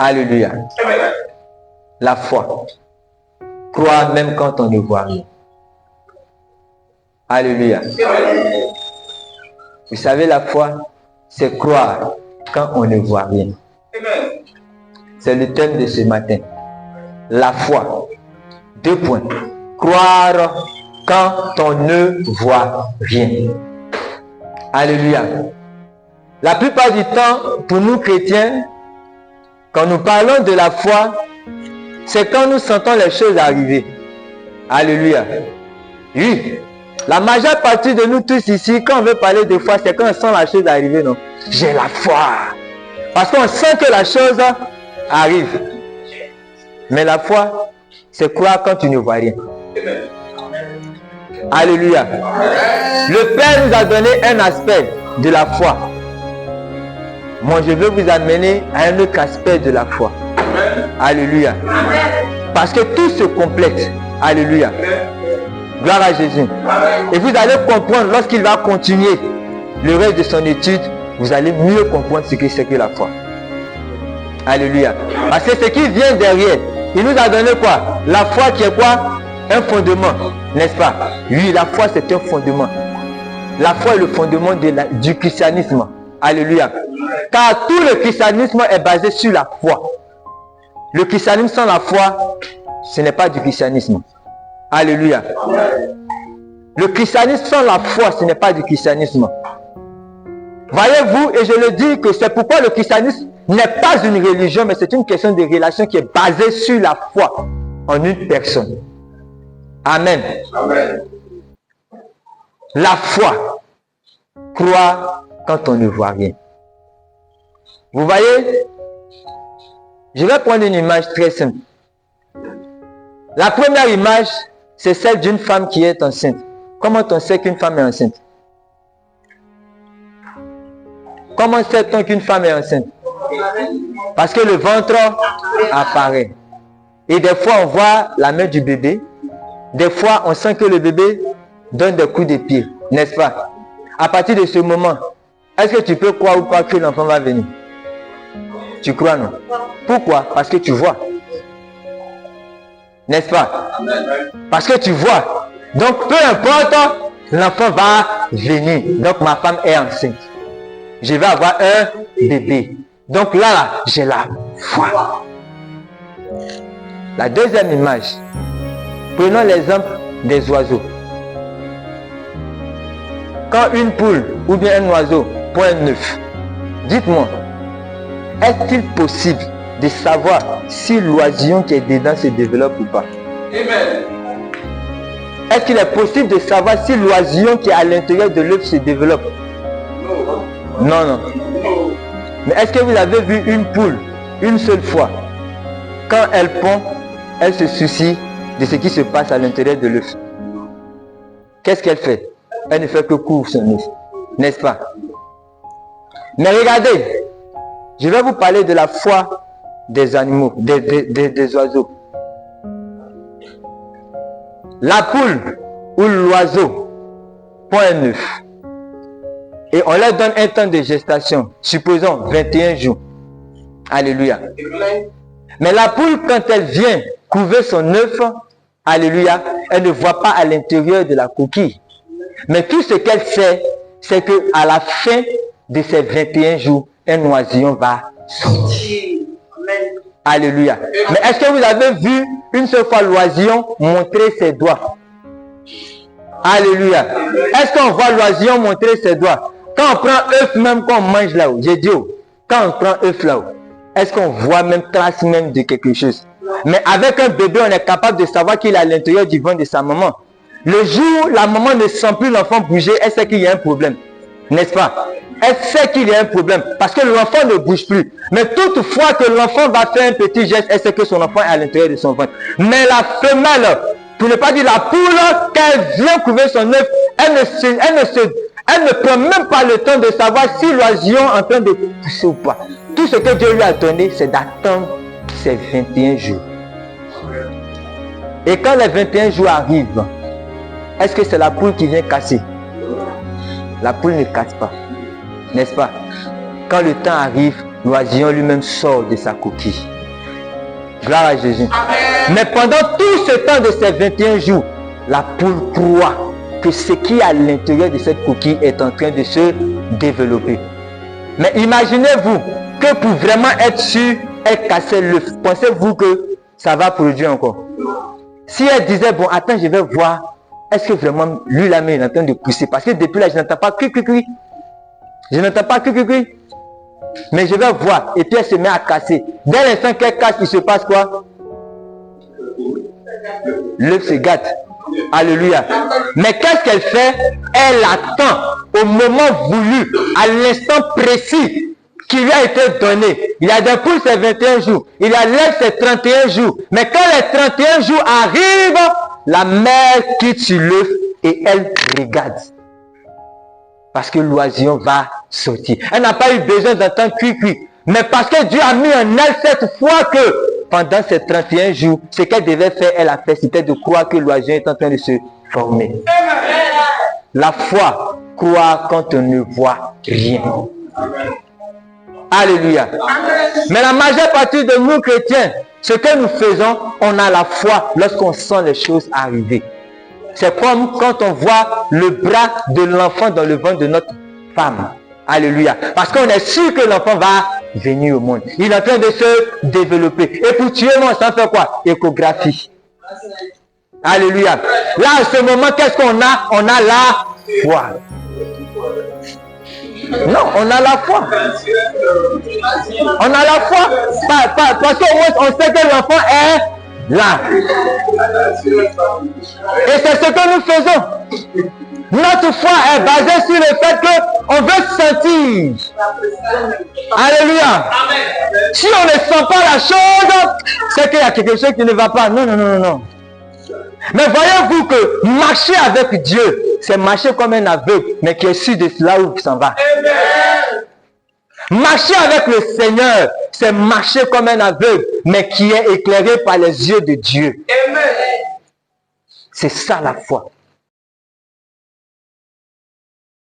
Alléluia. La foi. Croire même quand on ne voit rien. Alléluia. Vous savez, la foi, c'est croire quand on ne voit rien. C'est le thème de ce matin. La foi. 2 points. Croire quand on ne voit rien. Alléluia. La plupart du temps, pour nous chrétiens, quand nous parlons de la foi, c'est quand nous sentons les choses arriver. Alléluia. Oui. La majeure partie de nous tous ici, quand on veut parler de foi, c'est quand on sent la chose arriver, non? J'ai la foi. Parce qu'on sent que la chose arrive. Mais la foi, c'est croire quand tu ne vois rien. Alléluia. Le Père nous a donné un aspect de la foi. Moi, je veux vous amener à un autre aspect de la foi. Alléluia. Parce que tout se complète. Alléluia. Gloire à Jésus. Et vous allez comprendre, lorsqu'il va continuer le reste de son étude, vous allez mieux comprendre ce que c'est que la foi. Alléluia. Parce que ce qui vient derrière, il nous a donné quoi? La foi qui est quoi? Un fondement, n'est-ce pas? Oui, la foi c'est un fondement. La foi est le fondement du christianisme. Alléluia. Car tout le christianisme est basé sur la foi. Le christianisme sans la foi, ce n'est pas du christianisme. Alléluia. Le christianisme sans la foi, ce n'est pas du christianisme. Voyez-vous, et je le dis que c'est pourquoi le christianisme n'est pas une religion, mais c'est une question de relation qui est basée sur la foi en une personne. Amen. Amen. La foi. Croire quand on ne voit rien. Vous voyez, je vais prendre une image très simple. La première image, c'est celle d'une femme qui est enceinte. Comment on sait qu'une femme est enceinte? Comment sait-on qu'une femme est enceinte? Parce que le ventre apparaît. Et des fois, on voit la main du bébé. Des fois, on sent que le bébé donne des coups de pied. N'est-ce pas? À partir de ce moment, est-ce que tu peux croire ou pas que l'enfant va venir? Tu crois, non? Pourquoi? Parce que tu vois. N'est-ce pas? Parce que tu vois. Donc, peu importe, l'enfant va venir. Donc, ma femme est enceinte. Je vais avoir un bébé. Donc là, j'ai la foi. La deuxième image. Prenons l'exemple des oiseaux. Quand une poule ou bien un oiseau pond un œuf, dites-moi, est-il possible de savoir si l'oisillon qui est dedans se développe ou pas? Amen. Est-ce qu'il est possible de savoir si l'oisillon qui est à l'intérieur de l'œuf se développe? Non, non. Mais est-ce que vous avez vu une poule une seule fois? Quand elle pond, elle se soucie de ce qui se passe à l'intérieur de l'œuf. Qu'est-ce qu'elle fait? Elle ne fait que couvrir son œuf. N'est-ce pas? Mais regardez, je vais vous parler de la foi des animaux, des oiseaux. La poule ou l'oiseau pond un œuf. Et on leur donne un temps de gestation, supposons 21 jours. Alléluia. Mais la poule, quand elle vient couver son œuf, alléluia, elle ne voit pas à l'intérieur de la coquille. Mais tout ce qu'elle sait, c'est qu'à la fin de ces 21 jours, un oisillon va sortir. Alléluia. Mais est-ce que vous avez vu une seule fois l'oisillon montrer ses doigts? Alléluia. Est-ce qu'on voit l'oisillon montrer ses doigts? Quand on prend œuf, même quand on mange là-haut, j'ai dit, quand on prend œuf là-haut, est-ce qu'on voit même trace même de quelque chose? Mais avec un bébé, on est capable de savoir qu'il est à l'intérieur du ventre de sa maman. Le jour où la maman ne sent plus l'enfant bouger, elle sait qu'il y a un problème. N'est-ce pas? Elle sait qu'il y a un problème parce que l'enfant ne bouge plus. Mais toutefois que l'enfant va faire un petit geste, elle sait que son enfant est à l'intérieur de son ventre. Mais la femelle, pour ne pas dire la poule, quand elle vient couver son œuf, elle ne prend même pas le temps de savoir si l'oisillon est en train de pousser ou pas. Tout ce que Dieu lui a donné, c'est d'attendre ces 21 jours. Et quand les 21 jours arrivent, est-ce que c'est la poule qui vient casser? La poule ne casse pas. N'est-ce pas? Quand le temps arrive, l'oisillon lui-même sort de sa coquille. Gloire à Jésus. Amen. Mais pendant tout ce temps de ces 21 jours, la poule croit que ce qui est à l'intérieur de cette coquille est en train de se développer. Mais imaginez-vous que pour vraiment être sûr, elle cassait l'œuf. Pensez-vous que ça va produire encore? Si elle disait, bon, attends, je vais voir, est-ce que vraiment lui, la main est en train de pousser? Parce que depuis là, je n'entends pas cri. Je n'entends pas cri. Mais je vais voir. Et puis elle se met à casser. Dès l'instant qu'elle casse, il se passe quoi? L'œuf se gâte. Alléluia. Mais qu'est-ce qu'elle fait? Elle attend au moment voulu, à l'instant précis qui lui a été donné. Il y a des poules, c'est 21 jours. Il y a l'œuf, c'est 31 jours. Mais quand les 31 jours arrivent, la mère quitte sur l'œuf et elle regarde. Parce que l'oisillon va sortir. Elle n'a pas eu besoin d'entendre cri. Mais parce que Dieu a mis en elle cette foi que pendant ces 31 jours, ce qu'elle devait faire, elle a fait, c'était de croire que l'oisillon est en train de se former. La foi, croire quand on ne voit rien. Alléluia. Mais la majeure partie de nous chrétiens, ce que nous faisons, on a la foi lorsqu'on sent les choses arriver. C'est comme quand on voit le bras de l'enfant dans le ventre de notre femme. Alléluia. Parce qu'on est sûr que l'enfant va venir au monde. Il est en train de se développer. Et pour tuer moi, ça fait quoi? Échographie. Alléluia. Là, à ce moment, qu'est-ce qu'on a? On a la foi. Non, on a la foi. On a la foi. Parce qu'au moins, on sait que l'enfant est là. Et c'est ce que nous faisons. Notre foi est basée sur le fait qu'on veut sentir. Alléluia. Si on ne sent pas la chose, c'est qu'il y a quelque chose qui ne va pas. Non. Mais voyez-vous que marcher avec Dieu, c'est marcher comme un aveugle, mais qui est sûr de là où il s'en va. Marcher avec le Seigneur, c'est marcher comme un aveugle, mais qui est éclairé par les yeux de Dieu. C'est ça la foi.